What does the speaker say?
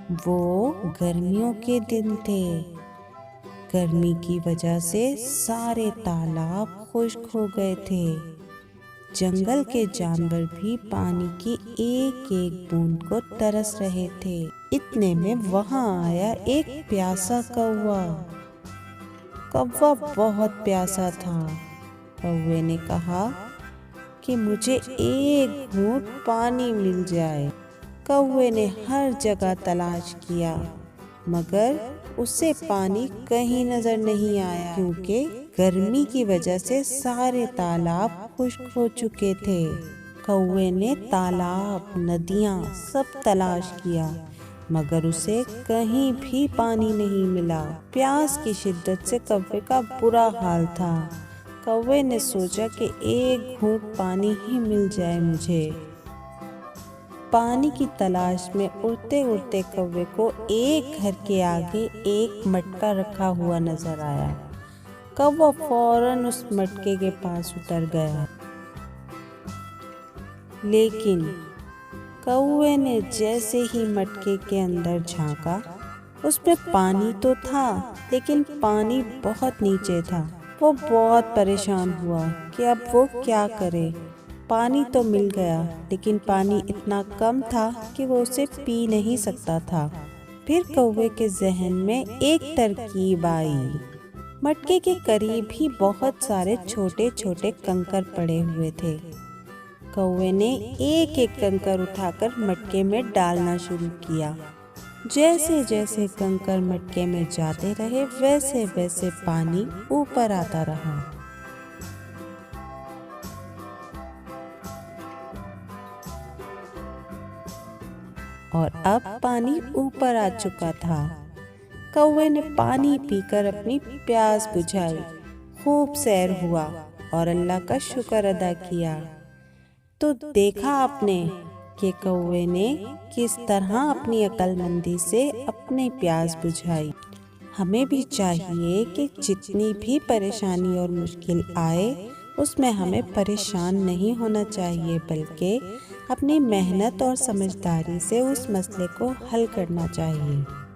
वो गर्मियों के दिन थे। गर्मी की वजह से सारे तालाब खुश्क हो गए थे। जंगल के जानवर भी पानी की एक एक बूंद को तरस रहे थे। इतने में वहां आया एक प्यासा कौवा। कौवा बहुत प्यासा था। कौवे ने कहा कि मुझे एक घूंट पानी मिल जाए। कौवे ने हर जगह तलाश किया, मगर उसे पानी कहीं नजर नहीं आया, क्योंकि गर्मी की वजह से सारे तालाब खुश्क हो चुके थे। कौवे ने तालाब, नदियाँ सब तलाश किया, मगर उसे कहीं भी पानी नहीं मिला। प्यास की शिद्दत से कौवे का बुरा हाल था। कौवे ने सोचा कि एक घूंट पानी ही मिल जाए मुझे। पानी की तलाश में उड़ते उड़ते कौवे को एक घर के आगे एक मटका रखा हुआ नजर आया। कौवा फौरन उस मटके के पास उतर गया, लेकिन कौवे ने जैसे ही मटके के अंदर झांका, उसमें पानी तो था, लेकिन पानी बहुत नीचे था। वो बहुत परेशान हुआ कि अब वो क्या करे। पानी तो मिल गया, लेकिन पानी इतना कम था कि वो उसे पी नहीं सकता था। फिर कौवे के जहन में एक तरकीब आई। मटके के करीब ही बहुत सारे छोटे छोटे कंकर पड़े हुए थे। कौवे ने एक एक कंकर उठाकर मटके में डालना शुरू किया। जैसे जैसे कंकर मटके में जाते रहे, वैसे वैसे पानी ऊपर आता रहा। और अब पानी ऊपर आ चुका था। कौवे ने पानी पीकर अपनी प्यास बुझाई, खूब सैर हुआ और अल्लाह का शुक्र अदा किया। तो देखा आपने कि कौवे ने किस तरह अपनी अक्लमंदी से अपनी प्यास बुझाई। हमें भी चाहिए कि जितनी भी परेशानी और मुश्किल आए, उसमें हमें परेशान नहीं होना चाहिए, बल्कि अपनी मेहनत और समझदारी से उस मसले को हल करना चाहिए।